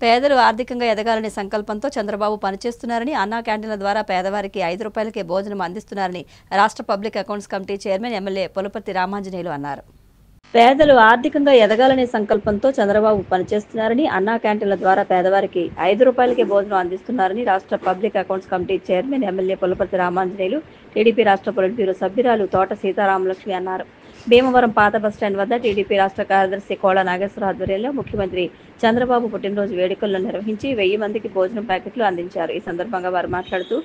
పేదలు ఆర్థికంగా ఎదగాలనే సంకల్పంతో చంద్రబాబు పనిచేస్తున్నారని, అన్నా క్యాంటీన్ల ద్వారా పేదవారికి 5 రూపాయలకే భోజనం అందిస్తున్నారని రాష్ట్ర public accounts committee chairman MLA Pulaparthi Ramanjaneyulu అన్నారు. పేదలు ఆర్థికంగా ఎదగాలనే సంకల్పంతో చంద్రబాబు పనిచేస్తున్నారని, అన్నా క్యాంటీన్ల ద్వారా పేదవారికి 5 రూపాయలకే భోజనం అందిస్తున్నారని రాష్ట్ర public accounts committee chairman MLA Pulaparthi Ramanjaneyulu, TDP రాష్ట్ర పొలిట్ బ్యూరో సభ్యురాలు తోట సీతారామలక్ష్మి అన్నారు. భీమవరం పాత బస్టాండ్ వద్ద టీడీపీ రాష్ట్ర కార్యదర్శి కోళ్ల నాగేశ్వరరావు ఆధ్వర్యంలో ముఖ్యమంత్రి చంద్రబాబు పుట్టినరోజు వేడుకలను నిర్వహించి 1000 మందికి భోజనం ప్యాకెట్లు అందించారు. ఈ సందర్భంగా వారు మాట్లాడుతూ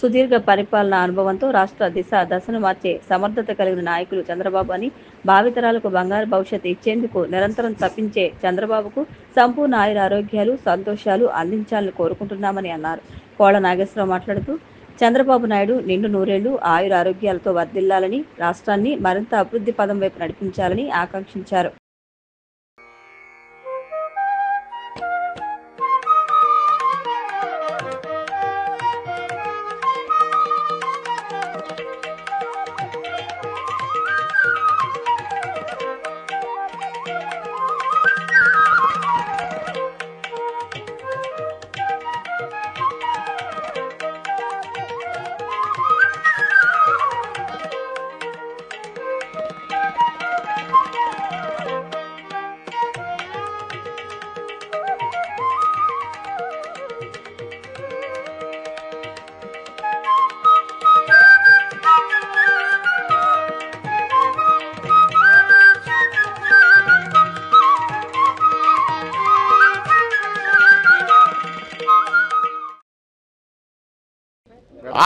సుదీర్ఘ పరిపాలన అనుభవంతో రాష్ట్ర దశను మార్చే సమర్థత కలిగిన నాయకులు చంద్రబాబు అని, భావితరాలకు బంగారు భవిష్యత్తు ఇచ్చేందుకు నిరంతరం తప్పించే చంద్రబాబుకు సంపూర్ణ ఆరోగ్యాలు సంతోషాలు అందించాలని కోరుకుంటున్నామని అన్నారు. కోళ్ల నాగేశ్వరరావు మాట్లాడుతూ చంద్రబాబు నాయుడు నిండు నూరేళ్లు ఆరోగ్యాలతో వర్ధిల్లాలని, రాష్ట్రాన్ని మరింత అభివృద్ధి పదం వైపు నడిపించాలని ఆకాంక్షించారు.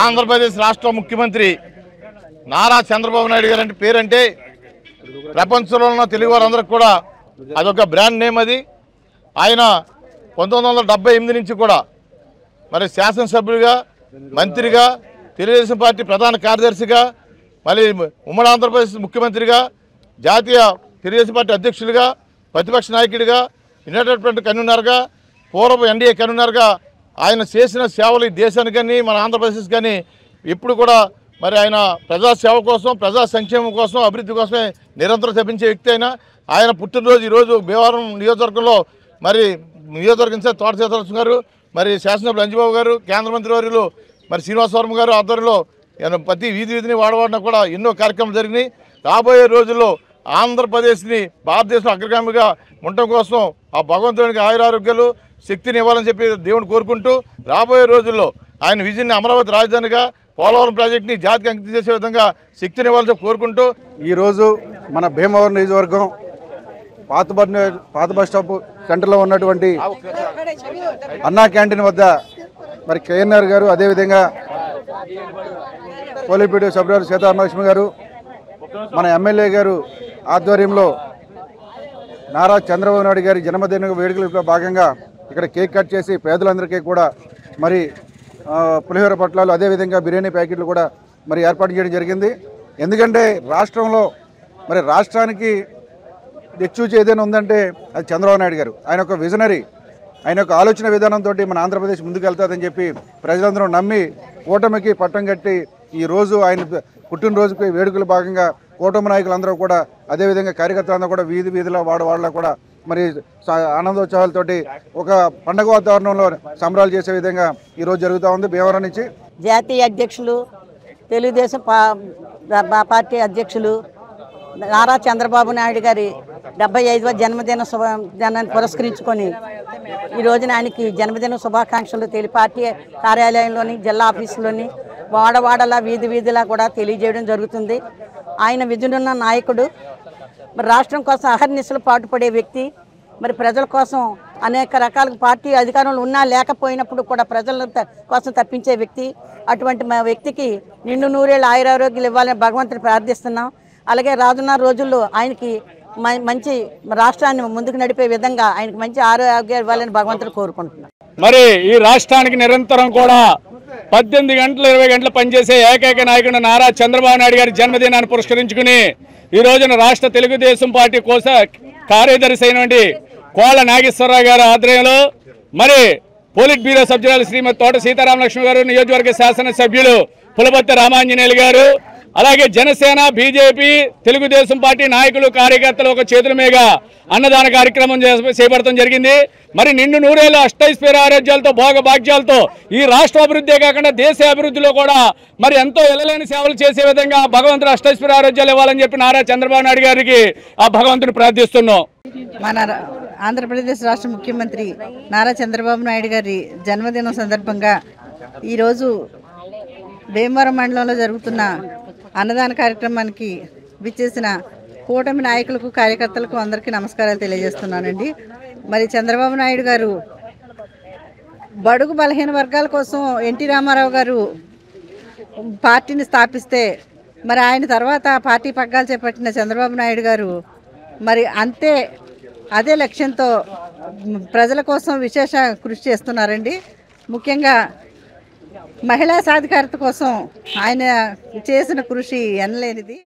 ఆంధ్రప్రదేశ్ రాష్ట్ర ముఖ్యమంత్రి నారా చంద్రబాబు నాయుడు గారు అంటే పేరంటే ప్రపంచంలో ఉన్న తెలుగు వారందరికీ కూడా అదొక బ్రాండ్ నేమ్. అది ఆయన 1978 నుంచి కూడా మరి శాసనసభ్యుడిగా, మంత్రిగా, తెలుగుదేశం పార్టీ ప్రధాన కార్యదర్శిగా, మళ్ళీ ఉమ్మడి ఆంధ్రప్రదేశ్ ముఖ్యమంత్రిగా, జాతీయ తెలుగుదేశం పార్టీ అధ్యక్షుడిగా, ప్రతిపక్ష నాయకుడిగా, యునైటెడ్ ఫ్రంట్ కన్వీనర్గా, పూర్వ ఎన్డీఏ కన్వీనర్గా ఆయన చేసిన సేవలు ఈ దేశానికి కానీ మన ఆంధ్రప్రదేశ్ కానీ ఎప్పుడు కూడా మరి ఆయన ప్రజాసేవ కోసం, ప్రజా సంక్షేమం కోసం, అభివృద్ధి కోసమే నిరంతరం తప్పించే వ్యక్తి అయినా ఆయన పుట్టినరోజు ఈరోజు భీమవరం నియోజకవర్గంలో మరి నియోజకవర్గం తోట సీతారామలక్ష్మి గారు, మరి శాసనసభ్యులు అంజబాబు గారు, కేంద్ర మంత్రి వర్యులు మరి శ్రీనివాసవర్మ గారు ఆధ్వర్యంలో ప్రతి వీధిని వాడవాడిన కూడా ఎన్నో కార్యక్రమాలు జరిగినాయి. రాబోయే రోజుల్లో ఆంధ్రప్రదేశ్ని భారతదేశం అగ్రగామిగా ఉండటం కోసం ఆ భగవంతునికి ఆయురారోగ్యాలు శక్తిని ఇవ్వాలని చెప్పి దేవుని కోరుకుంటూ రాబోయే రోజుల్లో ఆయన విజన్ని అమరావతి రాజధానిగా, పోలవరం ప్రాజెక్టుని జాతికి అంకితం చేసే విధంగా శక్తిని ఇవ్వాలని కోరుకుంటూ ఈరోజు మన భీమవరం నియోజకవర్గం పాత బస్ స్టాప్ సెంటర్లో ఉన్నటువంటి అన్నా క్యాంటీన్ వద్ద మరి కేఎన్ఆర్ గారు, అదేవిధంగా పోలిట్ సభ్యురాలు సీతారామలక్ష్మి గారు, మన ఎమ్మెల్యే గారు ఆధ్వర్యంలో నారా చంద్రబాబు నాయుడు గారి జన్మదిన వేడుకలలో భాగంగా ఇక్కడ కేక్ కట్ చేసి పేదలందరికీ కూడా మరి పులిహోర పొట్లాలు, అదేవిధంగా బిర్యానీ ప్యాకెట్లు కూడా మరి ఏర్పాటు చేయడం జరిగింది. ఎందుకంటే రాష్ట్రంలో మరి రాష్ట్రానికి దిక్సూచి ఏదైనా ఉందంటే అది చంద్రబాబు నాయుడు గారు. ఆయన ఒక విజనరీ, ఆయన యొక్క ఆలోచన విధానంతో మన ఆంధ్రప్రదేశ్ ముందుకు వెళ్తుందని చెప్పి ప్రజలందరూ నమ్మి కూటమికి పట్టం కట్టి ఈరోజు ఆయన పుట్టినరోజుకి వేడుకల భాగంగా కూటమి నాయకులందరూ కూడా, అదేవిధంగా కార్యకర్తలందరూ కూడా వీధిలో వాడవాళ్ళ కూడా మరి ఆనందోత్సవాలతోటి ఒక పండగ వాతావరణంలో సంబరాలు చేసే విధంగా ఈరోజు జరుగుతూ ఉంది. భీమవరం నుంచి జాతీయ అధ్యక్షులు, తెలుగుదేశం పార్టీ అధ్యక్షులు నారా చంద్రబాబు నాయుడు గారి 75వ జన్మదినాన్ని పురస్కరించుకొని ఈ రోజున ఆయనకి జన్మదిన శుభాకాంక్షలు పార్టీ కార్యాలయంలోని, జిల్లా ఆఫీసులోని, వాడవాడలా వీధిలా కూడా తెలియజేయడం జరుగుతుంది. ఆయన విజనున్న నాయకుడు, మరి రాష్ట్రం కోసం అహర్నిశలు పాటుపడే వ్యక్తి, మరి ప్రజల కోసం అనేక రకాల పార్టీ అధికారంలో ఉన్నా లేకపోయినప్పుడు కూడా ప్రజల కోసం తప్పించే వ్యక్తి. అటువంటి వ్యక్తికి నిండు నూరేళ్ళు ఆయురారోగ్యాలు ఇవ్వాలని భగవంతుని ప్రార్థిస్తున్నాం. అలాగే రానున్న రోజుల్లో ఆయనకి మంచి రాష్ట్రాన్ని ముందుకు నడిపే విధంగా ఆయనకి మంచి ఆరోగ్యాలు ఇవ్వాలని భగవంతుని కోరుకుంటున్నాం. మరి ఈ రాష్ట్రానికి నిరంతరం కూడా 18 గంటలు 20 గంటలు పనిచేసే ఏకైక నాయకుడు నారా చంద్రబాబు నాయుడు గారి జన్మదినాన్ని పురస్కరించుకుని ఈ రోజున రాష్ట్ర తెలుగుదేశం పార్టీ కార్యదర్శి అయినటువంటి కోళ్ల నాగేశ్వరరావు గారి ఆధ్వర్యంలో మరి పోలిట్ బ్యూరో సభ్యురాలు శ్రీమతి తోట సీతారామలక్ష్మి గారు, నియోజకవర్గ శాసనసభ్యులు పులపర్తి రామాంజనేయులు గారు, అలాగే జనసేన, బీజేపీ, తెలుగుదేశం పార్టీ నాయకులు, కార్యకర్తలు ఒక చేతుల మీద అన్నదాన కార్యక్రమం చేపడటం జరిగింది. మరి నిండు నూరేళ్ళు అష్టైశ్వర్య ఆరోగ్యాలతో, భోగ భాగ్యాలతో ఈ రాష్ట్ర అభివృద్ధే కాకుండా దేశ అభివృద్ధిలో కూడా మరి ఎంతో ఎల్లలేని సేవలు చేసే విధంగా భగవంతుడు అష్టైశ్వర్య ఆరోగ్యాలు ఇవ్వాలని చెప్పి నారా చంద్రబాబు నాయుడు గారికి ఆ భగవంతుని ప్రార్థిస్తున్నాం. మన ఆంధ్రప్రదేశ్ రాష్ట్ర ముఖ్యమంత్రి నారా చంద్రబాబు నాయుడు గారి జన్మదినం సందర్భంగా ఈరోజు భీమవరం మండలంలో జరుగుతున్న అన్నదాన కార్యక్రమానికి విచ్చేసిన కూటమి నాయకులకు, కార్యకర్తలకు అందరికీ నమస్కారాలు తెలియజేస్తున్నానండి. మరి చంద్రబాబు నాయుడు గారు బడుగు బలహీన వర్గాల కోసం ఎన్టీ రామారావు గారు పార్టీని స్థాపిస్తే మరి ఆయన తర్వాత పార్టీ పగ్గాలు చేపట్టిన చంద్రబాబు నాయుడు గారు మరి అదే లక్ష్యంతో ప్రజల కోసం విశేష కృషి చేస్తున్నారండి. ముఖ్యంగా మహిళా సాధికారత కోసం ఆయన చేసిన కృషి ఎనలేనిది.